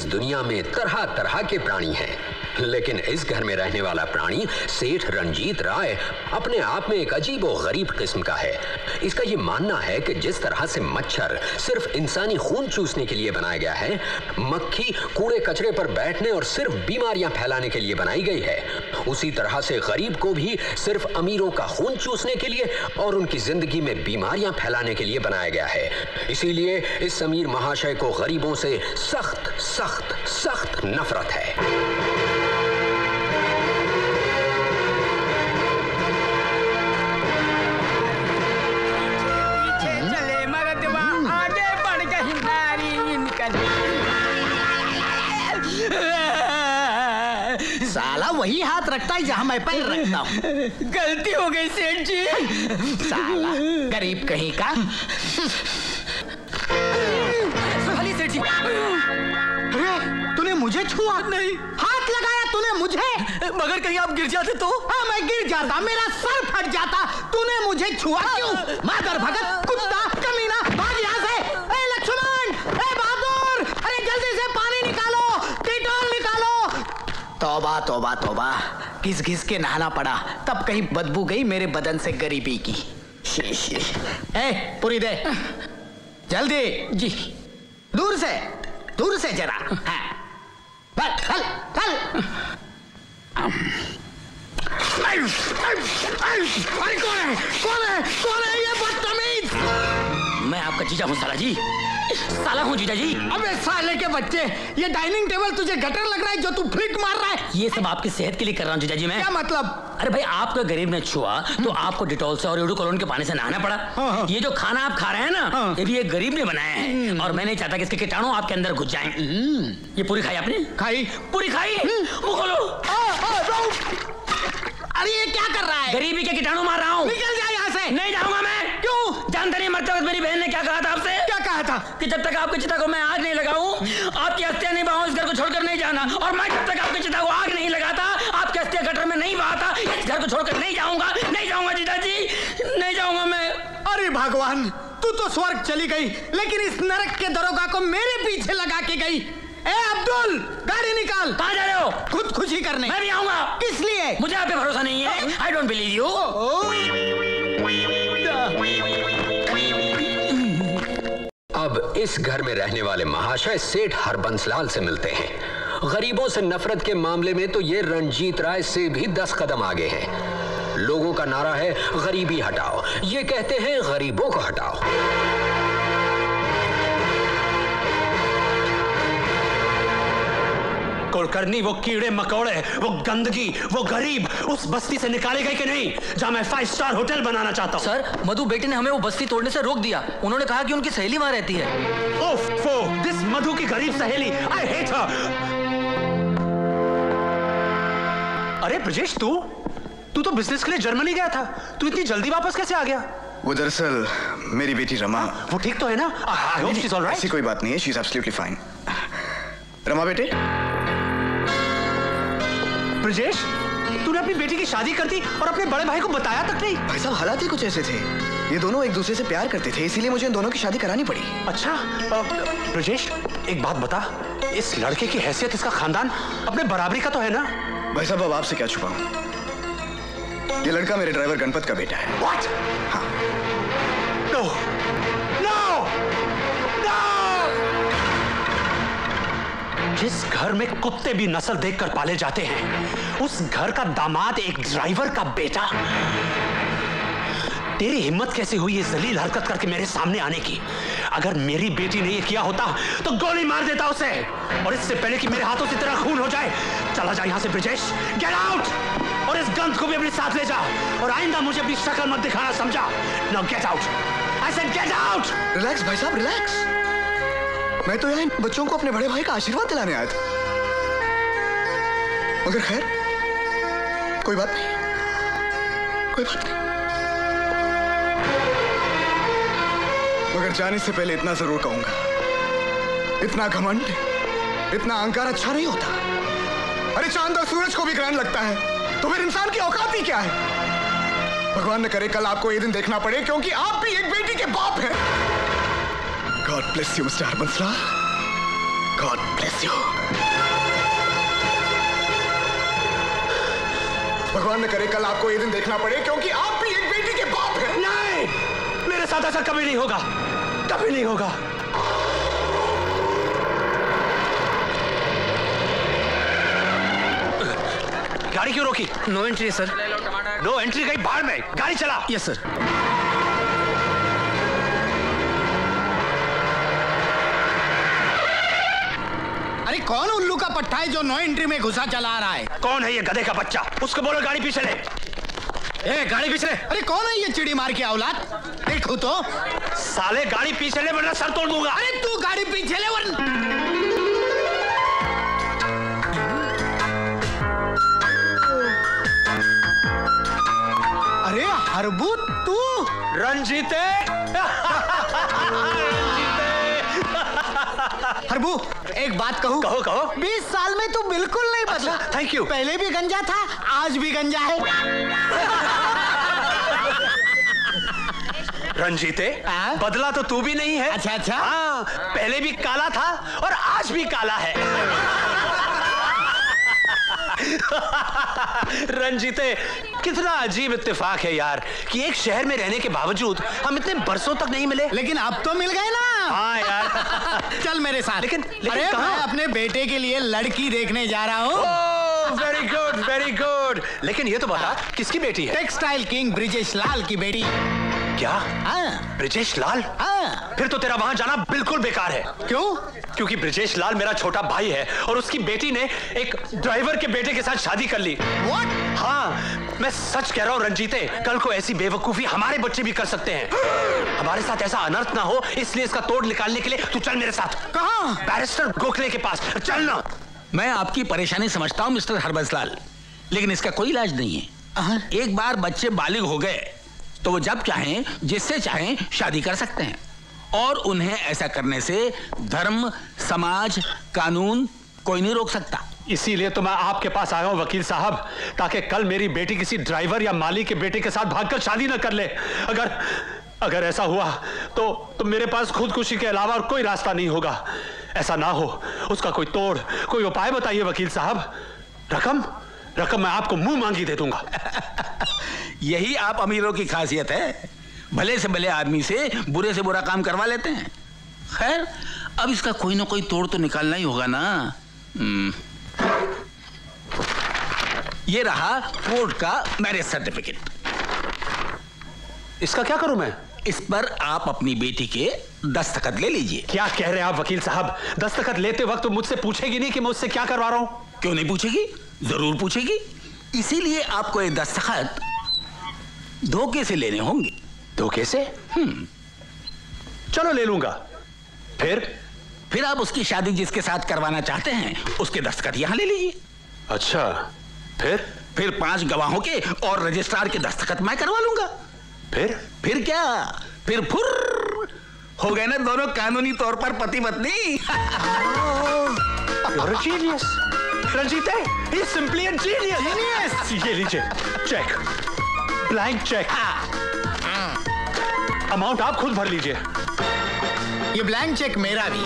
इस दुनिया में तरह तरह के प्राणी हैं, लेकिन इस घर में रहने वाला प्राणी सेठ रंजीत राय अपने आप में एक अजीब और गरीब किस्म का है। इसका ये मानना है कि जिस तरह से मच्छर सिर्फ इंसानी खून चूसने के लिए बनाया गया है, मक्खी कूड़े कचरे पर बैठने और सिर्फ बीमारियां फैलाने के लिए बनाई गई है, उसी तरह से गरीब को भी सिर्फ अमीरों का खून चूसने के लिए और उनकी जिंदगी में बीमारियां फैलाने के लिए बनाया गया है। इसीलिए इस अमीर महाशय को गरीबों से सख्त सख्त सख्त नफरत है। साला वही हाथ रखता है जहां मैं पैर रखता हूँ। गलती हो गई सेठ जी। साला गरीब कहीं का। सेठ जी, अरे तूने मुझे छुआ? नहीं। हाथ लगाया तूने मुझे? मगर कहीं आप गिर जाते तो? हाँ मैं गिर जाता, मेरा सर फट जाता। तूने मुझे छुआ क्यों? मादर भगत, कुत्ता, कमीना, भाग यहाँ से। ए लक्ष्मण, ए बहादुर, अरे जल्दी से पानी निकालो, डेटॉल निकालो। तौबा तौबा तौबा, घिस घिस के नहाना पड़ा, तब कहीं बदबू गई मेरे बदन से गरीबी की। ए पूरी दे जल्दी। जी। दूर से जरा। हाँ। चल चल। कौन है ये बदतमीज? मैं आपका जीजा हूँ साला जी। साला हूँ जीजा जी। अबे साले के बच्चे, ये डाइनिंग टेबल तुझे गटर लग रहा है जो तू फ्लिक मार रहा है? ये सब आपकी सेहत के लिए कर रहा हूँ जीजा जी मैं। क्या मतलब? अरे भाई आपका गरीब ने छुआ तो आपको डिटॉल से और एडुकोलोन के पानी से नहाना पड़ा। हाँ। ये जो खाना आप खा रहे हैं ना, ये भी एक गरीब ने बनाया है और मैं नहीं चाहता कि इसके कीटाणु आपके अंदर घुस जाएं। ये पूरी खाई आपने? खाई। पूरी खाई? मुंह खोलो। अरे ये क्या कर रहा है? गरीबी के कीटाणु मार रहा हूँ। निकल जा यहाँ से। नहीं जाऊंगा मैं। क्यों? जानते नहीं मरते वक्त मेरी बहन ने क्या कहा था आपसे? क्या कहा था? कि जब तक आपकी चिता को मैं आग नहीं लगाऊं, आपकी अस्थियां नहीं बहाऊं, इस घर को छोड़कर नहीं जाना। और मैं जब तक आपकी चिता को आग नहीं लगाता, आपकी अस्थियां गटर में नहीं बहाता, इस घर को छोड़कर नहीं जाऊंगा। नहीं जाऊंगा जीजा जी, नहीं जाऊंगा मैं। अरे भगवान, तू तो स्वर्ग चली गई, लेकिन इस नरक के दरोगा को मेरे पीछे लगा के गई। ए अब्दुल, गाड़ी निकाल। कहाँ जा रहे हो? खुद खुशी करने। मैं भी आऊंगा। किस लिए? मुझे आप पे भरोसा नहीं है। I don't believe you. अब इस घर में रहने वाले महाशय सेठ हरबंसलाल से मिलते हैं। गरीबों से नफरत के मामले में तो ये रंजीत राय से भी 10 कदम आगे हैं। लोगों का नारा है गरीबी हटाओ, ये कहते हैं गरीबों को हटाओ। कुलकर्णी, वो कीड़े मकोड़े, वो गंदगी, वो गरीब उस बस्ती से निकाले गए कि नहीं जहां मैं 5 स्टार होटल बनाना चाहता हूं? सर, मधु बेटे ने हमें वो बस्ती तोड़ने से रोक दिया। उन्होंने कहा कि उनकी सहेली वहां रहती है। ओफो, दिस मधु की गरीब सहेली, आई हेट हर। अरे ब्रजेश, तू तो बिजनेस के लिए जर्मनी गया था, तू इतनी जल्दी वापस कैसे आ गया? वो दरअसल मेरी बेटी रमा। वो ठीक तो है ना? I hope she is alright. ऐसी कोई बात नहीं है, she is absolutely fine. Rama बेटे। ब्रजेश, तूने अपनी बेटी की शादी कर दी और अपने बड़े भाई को बताया तक नहीं? भाई साहब, हालात ही कुछ ऐसे थे, ये दोनों एक दूसरे से प्यार करते थे, इसीलिए मुझे इन दोनों की शादी करानी पड़ी। अच्छा ब्रजेश, एक बात बता, इस लड़के की हैसियत, इसका खानदान अपने बराबरी का तो है ना? भाई साहब, अब आपसे क्या छुपाऊं, ये लड़का मेरे ड्राइवर गणपत का बेटा है। What? हाँ। No! No! No! जिस घर में कुत्ते भी नस्ल देखकर पाले जाते हैं, उस घर का दामाद एक ड्राइवर का बेटा। तेरी हिम्मत कैसे हुई ये जलील हरकत करके मेरे सामने आने की? अगर मेरी बेटी ने ये किया होता तो गोली मार देता उसे, और इससे पहले कि मेरे हाथों से तेरा खून हो जाए। चला जा यहां से ब्रजेश, गेट आउट। और इस गंध को भी अपने साथ ले जा, और आइंदा मुझे अपनी शक्ल मत दिखाना, समझा? Now get out, I said get out. Relax भाई साहब, रिलैक्स। मैं तो यहाँ इन बच्चों को अपने बड़े भाई का आशीर्वाद दिलाने आया था, मगर खैर कोई बात नहीं, कोई बात नहीं। मगर जाने से पहले इतना जरूर कहूंगा, इतना घमंड, इतना अहंकार अच्छा नहीं होता। अरे चांद और सूरज को भी ग्रहण लगता है, तो फिर इंसान की औकात ही क्या है? भगवान न करे कल आपको ये दिन देखना पड़े, क्योंकि आप भी एक बेटी के बाप हैं। God bless you, Mr. Harbhansla. God bless you. भगवान न करे कल आपको ये दिन देखना पड़े, क्योंकि आप भी एक बेटी के बाप हैं। नहीं, मेरे साथ ऐसा कभी नहीं होगा, कभी नहीं होगा। गाड़ी क्यों रोकी? No entry sir. No entry कहीं बाहर में, गाड़ी चला। Yes sir. अरे कौन उल्लू का पट्टा है जो नो एंट्री में घुसा चला रहा है? कौन है ये गधे का बच्चा? उसको बोलो गाड़ी पीछे ले। ए, गाड़ी पीछे ले। अरे कौन है ये चिड़ी मार के औलाद? देखो तो। साले गाड़ी पीछे ले वरना सर तोड़ दूंगा। अरे तू गाड़ी पीछे ले वरना। अरे हरबू तू? रंजीते। हरबू एक बात कहूँ? कहो कहो। 20 साल में तू बिल्कुल नहीं बदला। Thank you. पहले भी गंजा था, आज भी गंजा है। रंजीते, बदला तो तू भी नहीं है। अच्छा अच्छा। हाँ, पहले भी काला था और आज भी काला है। रंजीते, कितना अजीब इत्तेफाक है यार कि एक शहर में रहने के बावजूद हम इतने बरसों तक नहीं मिले। लेकिन अब तो मिल गए ना। हाँ यार। चल मेरे साथ। लेकिन अरे कहाँ? मैं अपने बेटे के लिए लड़की देखने जा रहा हूँ। Very good very good. लेकिन ये तो बता, किसकी बेटी है? टेक्सटाइल किंग ब्रिजेश लाल की बेटी। क्या? हाँ। ब्रिजेश लाल? हाँ। फिर तो तेरा वहां जाना बिल्कुल बेकार है। क्यों? क्योंकि ब्रिजेश लाल मेरा छोटा भाई है और उसकी बेटी ने एक ड्राइवर के बेटे के साथ शादी कर ली। What? हाँ, मैं सच कह रहा हूँ रंजीते, कल को ऐसी बेवकूफी हमारे बच्चे भी कर सकते हैं। हमारे साथ ऐसा अनर्थ ना हो, इसलिए इसका तोड़ निकालने के लिए तू चल मेरे साथ। कहाँ? बैरिस्टर गोखले के पास चल ना। मैं आपकी परेशानी समझता हूँ मिस्टर हरबंस लाल, लेकिन इसका कोई इलाज नहीं है। एक बार बच्चे बालिग हो गए तो वो जब चाहें जिससे चाहें शादी कर सकते हैं, और उन्हें ऐसा करने से धर्म, समाज, कानून कोई नहीं रोक सकता। इसीलिए तो मैं आपके पास आया हूं वकील साहब, ताकि कल मेरी बेटी किसी ड्राइवर या माली के बेटे के साथ भागकर शादी न कर ले। अगर ऐसा हुआ तो मेरे पास खुदकुशी के अलावा और कोई रास्ता नहीं होगा। ऐसा ना हो, उसका कोई तोड़, कोई उपाय बताइए वकील साहब। रकम मैं आपको मुंह मांगी दे दूंगा। यही आप अमीरों की खासियत है, भले से भले आदमी से बुरे से बुरा काम करवा लेते हैं। खैर, अब इसका कोई ना कोई तोड़ तो निकालना ही होगा ना। ये रहा कोर्ट का मैरिज सर्टिफिकेट। इसका क्या करूं मैं? इस पर आप अपनी बेटी के दस्तखत ले लीजिए। क्या कह रहे हैं आप वकील साहब? दस्तखत लेते वक्त तो मुझसे पूछेगी नहीं कि मैं उससे क्या करवा रहा हूं? क्यों नहीं पूछेगी, जरूर पूछेगी। इसीलिए आपको ये दस्तखत धोखे से लेने होंगे। धोखे से? चलो ले लूंगा। फिर आप उसकी शादी जिसके साथ करवाना चाहते हैं उसके दस्तखत यहां ले लीजिए। अच्छा, फिर 5 गवाहों के और रजिस्ट्रार के दस्तखत मैं करवा लूंगा। फिर क्या, फिर फुर्र हो गए ना दोनों कानूनी तौर पर पति पत्नी। You're a genius, रंजीते, he is simply a genius. ये लीजिए चेक, ब्लैंक चेक। अमाउंट आप खुद भर लीजिए। ये ब्लैंक चेक मेरा भी,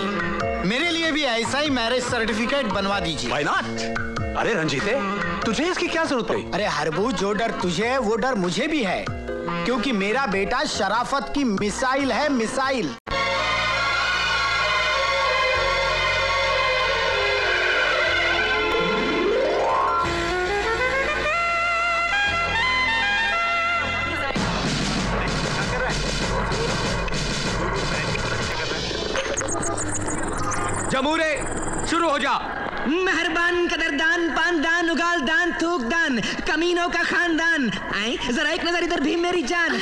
मेरे लिए भी ऐसा ही मैरिज सर्टिफिकेट बनवा दीजिए। Why not? अरे रंजीते, तुझे इसकी क्या जरूरत पड़ी? अरे हरबू, जो डर तुझे है वो डर मुझे भी है, क्योंकि मेरा बेटा शराफत की मिसाइल है, मिसाइल। जमूरे शुरू हो जा। मेहरबान, कदरदान, पानदान, उगाल दान, थूक दान, कमीनों का खानदान। आई जरा एक नजर इधर भी मेरी जान।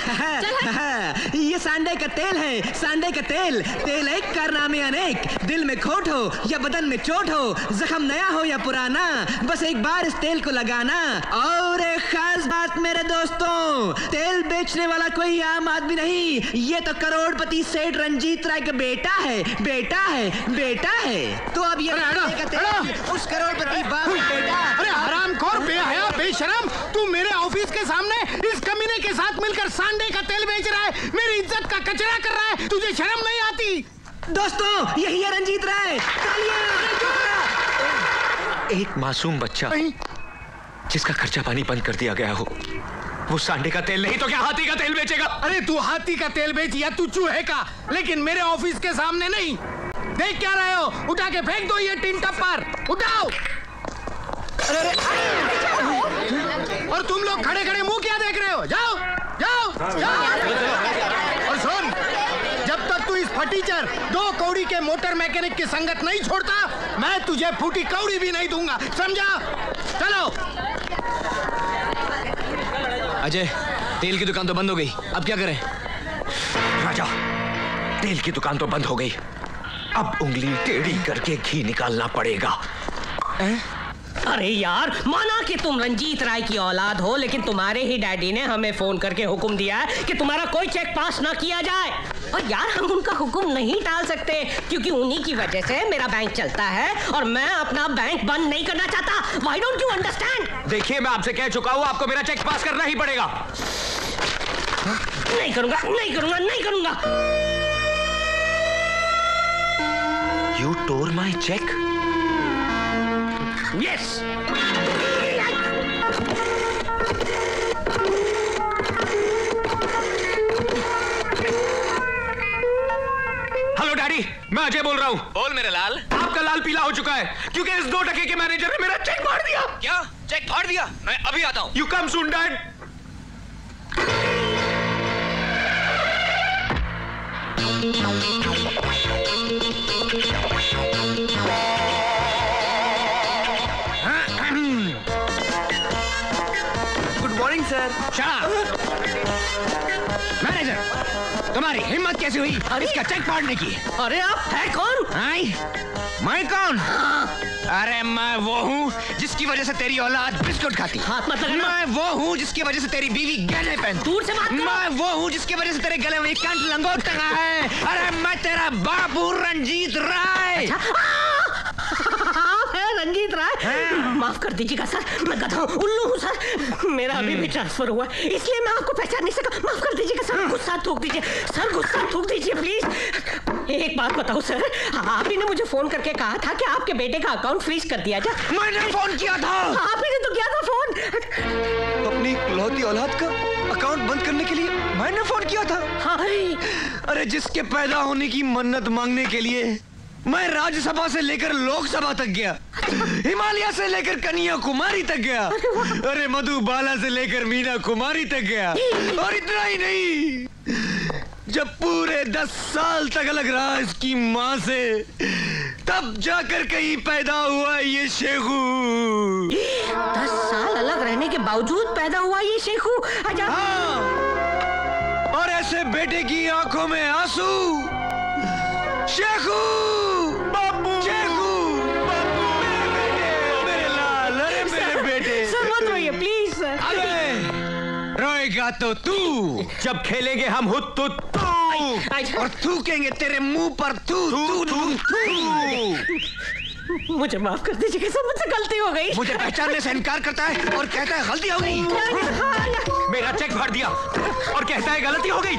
ये सांडे का तेल है, सांडे का तेल। तेल एक, कारनामे अनेक। दिल में खोट हो या बदन में चोट हो, जख्म नया हो या पुराना, बस एक बार इस तेल को लगाना। और एक खास बात मेरे दोस्तों, तेल बेचने वाला कोई आम आदमी नहीं, ये तो करोड़पति सेठ रंजीत राय का बेटा है, बेटा है, बेटा है। तो अब ये उस करोड़पति बाप बेटा। अरे हरामखोर, बेहया, बेशरम, तू मेरे ऑफिस के सामने इस कमीने के साथ मिलकर सांडे का तेल बेच रहा है, मेरी इज्जत का कचरा कर रहा है, तुझे शर्म नहीं आती? दोस्तों, यही है रंजीत राय। एक मासूम बच्चा जिसका खर्चा पानी बंद कर दिया गया हो, वो सांडे का तेल नहीं तो क्या हाथी का तेल बेचेगा? अरे तू हाथी का तेल बेच या तू चूहे का, लेकिन मेरे ऑफिस के सामने नहीं। देख क्या रहे हो? उठा के फेंक दो ये टिन टप्पर, उठाओ। अरे और तुम लोग खड़े खड़े मुंह क्या देख रहे हो? जाओ जाओ जाओ। और सुन, जब तक तू इस फटीचर 2 कौड़ी के मोटर मैकेनिक की संगत नहीं छोड़ता, मैं तुझे फूटी कौड़ी भी नहीं दूंगा, समझा? चलो। अजय, तेल की दुकान तो बंद हो गई, अब क्या करें? राजा, तेल की दुकान तो बंद हो गई, अब उंगली टेढ़ी करके घी निकालना पड़ेगा। अरे यार, माना कि तुम रंजीत राय की औलाद हो, लेकिन तुम्हारे ही डैडी ने हमें फोन करके हुक्म दिया है कि तुम्हारा कोई चेक पास ना किया जाए। और यार, हम उनका हुक्म नहीं टाल सकते, क्योंकि उन्हीं की वजह से मेरा बैंक चलता है और मैं अपना बैंक बंद नहीं करना चाहता। Why don't you understand? देखिए, मैं आपसे कह चुका हूँ, आपको मेरा चेक पास करना ही पड़ेगा। नहीं करूंगा, नहीं करूंगा, नहीं करूंगा। You tore my check? Yes. Hello daddy, मैं अजय बोल रहा हूँ। बोल मेरे लाल। आपका लाल पीला हो चुका है क्योंकि इस 2 टके के मैनेजर ने मेरा चेक फाड़ दिया। क्या? चेक फाड़ दिया? मैं अभी आता हूँ। You come soon, Dad. Good morning sir. Manager, तुम्हारी हिम्मत कैसे हुई इसका चेक फाड़ने की? अरे आप है कौन? मैं कौन? अरे मैं वो हूँ जिसकी वजह से तेरी औलाद बिस्कुट खाती। हाथ मत लगाना। मैं वो हूँ जिसकी वजह से तेरी बीवी गहने पहनती। दूर से बात करो। मैं वो हूँ जिसकी वजह से तेरे गले में कंठ लंगोट टंगा है। अरे मैं तेरा बापू रंजीत राय। आप है रंजीत राय? माफ कर दीजिएगा सर, मैं गधा हूँ, उल्लू हूँ सर। मेरा अभी भी ट्रांसफर हुआ, इसलिए मैं आपको पहचान नहीं सका। माफ कर दीजिएगा सर, गुस्सा थूक दीजिए सर, गुस्सा थूक दीजिए प्लीज। एक बात बताओ सर, आप ही ने मुझे फोन करके कहा था कि आपके बेटे का अकाउंट फ्रीज कर दिया जाए। मैंने फोन किया था। आप ही ने तो किया था फोन। अपनी इकलौती औलाद का अकाउंट बंद करने के लिए मैंने फोन किया था। अरे जिसके पैदा होने की मन्नत मांगने के लिए मैं राज्यसभा से लेकर लोकसभा तक गया, हिमालय से लेकर कन्याकुमारी तक गया, अरे मधुबाला से लेकर मीना कुमारी तक गया, और इतना ही नहीं, जब पूरे 10 साल तक अलग रहा इसकी माँ से, तब जाकर कहीं पैदा हुआ ये शेखू। 10 साल अलग रहने के बावजूद पैदा हुआ ये शेखू। हाँ, और ऐसे बेटे की आंखों में आंसू। शेखू, बापू, शेखू, बापू, मेरे बेटे, मेरे लाल, अरे मेरे बेटे। सर मत रोइए प्लीज सर। अरे रोएगा तो तू, जब खेलेंगे हम हुत तो तू, और थूकेंगे तेरे मुंह पर तू, तू, तू, तू। मुझे माफ कर दीजिए सर, मुझसे गलती हो गई। मुझे पहचानने से इनकार करता है और कहता है गलती हो गई। मेरा चेक फाड़ दिया और कहता है गलती हो गई।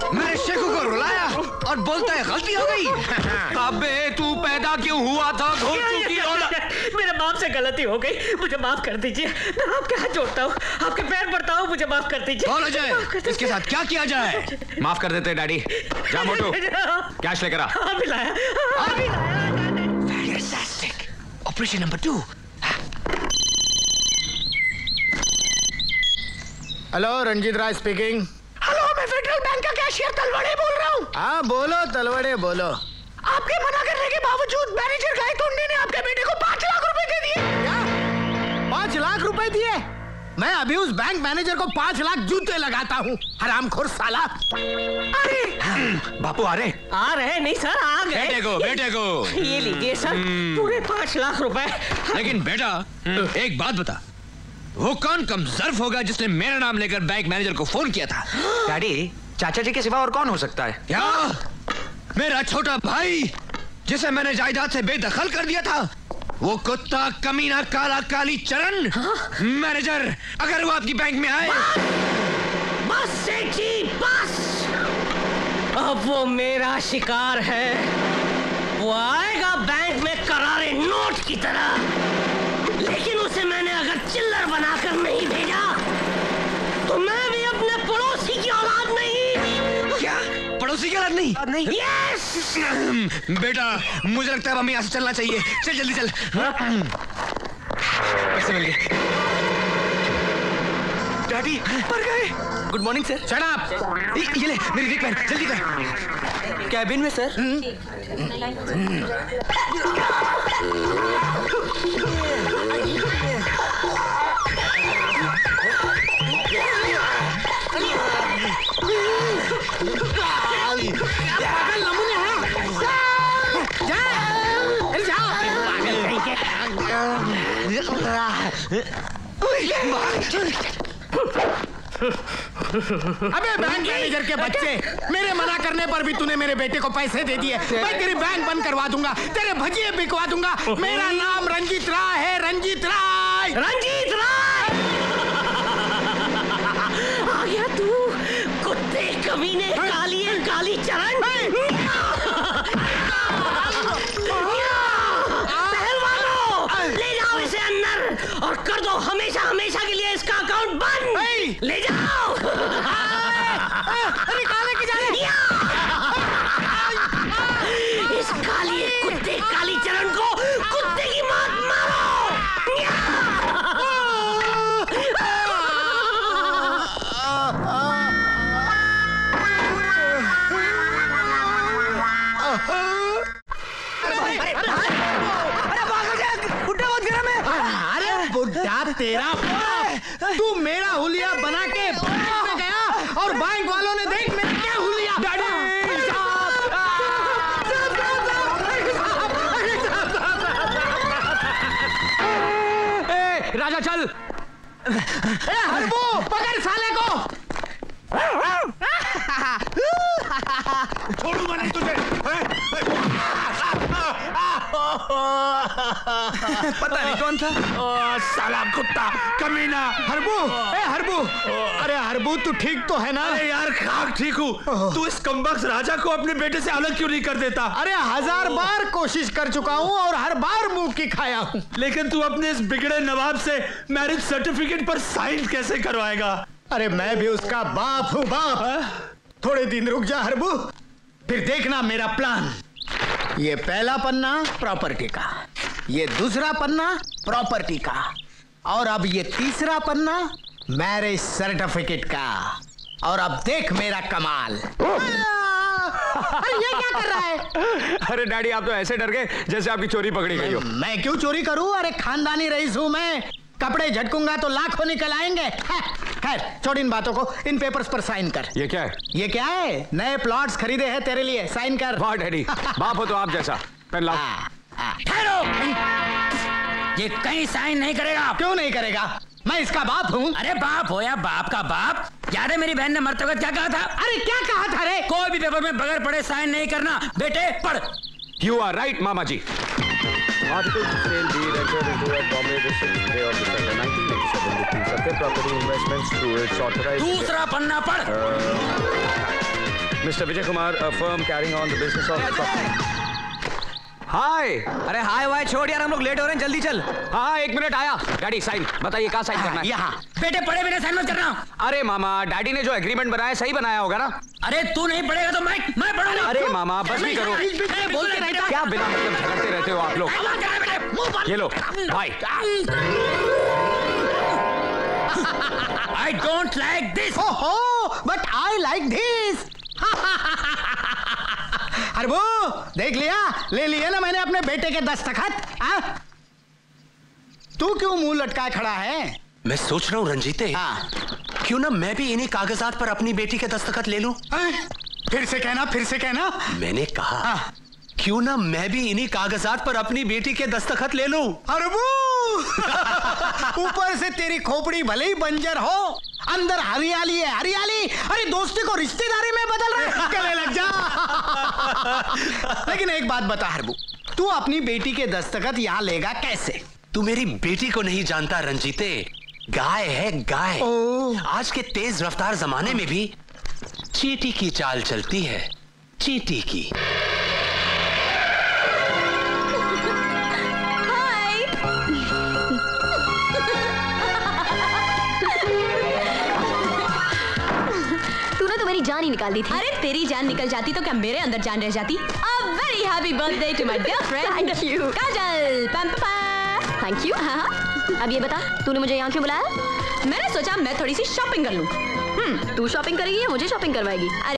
मैंने शेखू को रुलाया और बोलता है गलती हो गई। अबे तू पैदा क्यों हुआ था? घोल चुकी औलाद। मेरे बाप से गलती हो गई, मुझे माफ कर दीजिए। मैं आपके हाथ जोड़ता हूँ, आपके पैर पड़ता हूँ, मुझे माफ कर दीजिए। बोलो जय, इसके साथ क्या किया जाए? माफ कर देते डैडी। जा मोटू, कैश लेकर आ। अभी लाया, अभी लाया। Fantastic. Operation number 2। Hello, Ranjit Rai speaking. Hello, मैं फेडरल बैंक का कैशियर तलवड़े बोल रहा हूँ। हाँ बोलो तलवड़े बोलो। आपके मना करने के बावजूद मैनेजर गायतोंडे ने आपके बेटे को 5 लाख रुपए दे दिए। क्या? 5 लाख रुपए दिए? मैं अभी उस बैंक मैनेजर को 5 लाख जूते लगाता हूँ, हरामखोर साला। अरे बापू आ रहे? आ रहे नहीं सर, आ गए। बेटे को ये लीजिए सर, पूरे 5 लाख रुपए। लेकिन बेटा, एक बात बता, वो कौन कमजर्फ होगा जिसने मेरा नाम लेकर बैंक मैनेजर को फोन किया था? डैडी, चाचा जी के सिवा और कौन हो सकता है? क्या? मेरा छोटा भाई जिसे मैंने जायदाद से बेदखल कर दिया था, वो कुत्ता कमीना काला काली चरण। मैनेजर, अगर वो आपकी बैंक में आए। बस सेठ जी, बस। अब वो मेरा शिकार है, वो आएगा बैंक में करारे नोट की तरह, लेकिन बनाकर नहीं भेजा तो मैं भी अपने पड़ोसी की औलाद नहीं। क्या पड़ोसी की औलाद नहीं? यस बेटा मुझे लगता है हमें यहाँ से चलना चाहिए। चल जल्दी चल। पैसे मिल गए। डैडी पर गए। Good morning sir. Shut up. ये ले मेरी रिक पहन, जल्दी कर। कैबिन में सर। पागल नमूने हैं। जा, अरे जा। अबे बैंक मैनेजर के बच्चे, मेरे मना करने पर भी तूने मेरे बेटे को पैसे दे दिए। मैं तेरी बैंक बंद करवा दूंगा, तेरे भजिए बिकवा दूंगा। मेरा नाम रंजीत राय है, रंजीत राय। रंजीत राय आ गया तू, कुत्ते कमीने, काली चरण। पहलवानों, ले जाओ इसे अंदर और कर दो हमेशा हमेशा के लिए इसका अकाउंट बंद। ले जाओ। निकाले की जा रही। इस काली कुत्ते काली चरण को कुत्ते की मौत मारो। अरे बुड्ढा तेरा बाप, तू मेरा हुलिया बना के बैंक में गया और बैंक वालों ने देख मेरा क्या हुलिया। राजा चल। हरबू पकड़ साले को। छोड़ूंगा नहीं तुझे। पता नहीं कौन था। साला कुत्ता कमीना। हरबू, हरबू, अरे हरबू तू ठीक तो है ना? अरे यार खाक ठीक हूँ। तू इस कमबख्त राजा को अपने बेटे से अलग क्यों नहीं कर देता? अरे 1000 बार कोशिश कर चुका हूँ और हर बार मुंह की खाया हूँ। लेकिन तू अपने इस बिगड़े नवाब से मैरिज सर्टिफिकेट पर साइन कैसे करवाएगा? अरे मैं भी उसका बाप हूँ, बाप। थोड़े दिन रुक जा हरबू, फिर देखना मेरा प्लान। ये पहला पन्ना प्रॉपर्टी का, ये दूसरा पन्ना प्रॉपर्टी का, और अब ये तीसरा पन्ना मैरिज सर्टिफिकेट का। और अब देख मेरा कमाल। अरे ये क्या कर रहा है? अरे डैडी आप तो ऐसे डर गए जैसे आपकी चोरी पकड़ी गई हो। मैं क्यों चोरी करूं? अरे खानदानी रईस हूं मैं। कपड़े झटकूंगा तो लाखों निकल आएंगे। खैर छोड़ इन बातों को, इन पेपर्स पर साइन कर। ये क्या है? ये क्या है? नए प्लॉट्स खरीदे हैं तेरे लिए, साइन कर। वाह डैडी, बाप हो तो आप जैसा। पेन लाओ। ठहरो, ये कहीं साइन नहीं करेगा। क्यों नहीं करेगा? मैं इसका बाप हूँ। अरे बाप हो या बाप का बाप, याद है मेरी बहन ने मरते वक्त क्या कहा था? अरे क्या कहा था रे? कोई भी पेपर में बगैर पढ़े साइन नहीं करना। बेटे पढ़। You are right, mama ji. Articles of sale be entered into at Bombay District Day of December 1987 between Satyam Property Investments through its authorized... दूसरा पन्ना पढ़। Mr. Vijay Kumar, a firm carrying on the business of... हाय। अरे हाय वाय छोड़ यार, हम लोग late हो रहे हैं, जल्दी चल। हाँ 1 मिनट आया। डैडी साइन बताइए, कहाँ साइन करना है? यहाँ। बेटे पढ़े बिना साइन मत करना। अरे मामा, डैडी ने जो एग्रीमेंट बनाया सही बनाया होगा ना? अरे तू नहीं पढ़ेगा तो मैं पढ़ूंगा। अरे मामा बस भी करो। बोलते रहता क्या बिना मतलब झगड़ते रहते हो आप लोग? ये लो भाई। I don't like this. Oh, but I like this. Harbu देख लिया, ले लिया ना मैंने अपने बेटे के दस्तखत। तू क्यों मुंह लटकाए खड़ा है? मैं सोच रहा हूँ रंजीते, क्यों ना मैं भी इन्हीं कागजात पर अपनी बेटी के दस्तखत ले लूं? फिर से कहना, फिर से कहना। मैंने कहा क्यों ना मैं भी इन्हीं कागजात पर अपनी बेटी के दस्तखत ले लूं? हरबू ऊपर से तेरी खोपड़ी भले ही बंजर हो, अंदर हरियाली है हरियाली। अरे दोस्ती को रिश्तेदारी में बदल रहे, गले लग जा। लेकिन एक बात बता हरबू, तू अपनी बेटी के दस्तखत यहाँ लेगा कैसे? तू मेरी बेटी को नहीं जानता रंजीते, गाय है गाय। आज के तेज रफ्तार जमाने में भी चींटी की चाल चलती है, चींटी की। जान ही निकाल दी थी। अरे तेरी जान निकल जाती तो क्या मेरे अंदर जान रह जाती? A very happy birthday to my dear friend. Thank you. Kajal, thank you. हाँ, अब ये बता, तूने मुझे यहाँ क्यों बुलाया? मैंने सोचा मैं थोड़ी सी शॉपिंग कर लूं। तू शॉपिंग करेगी या मुझे शॉपिंग करवाएगी?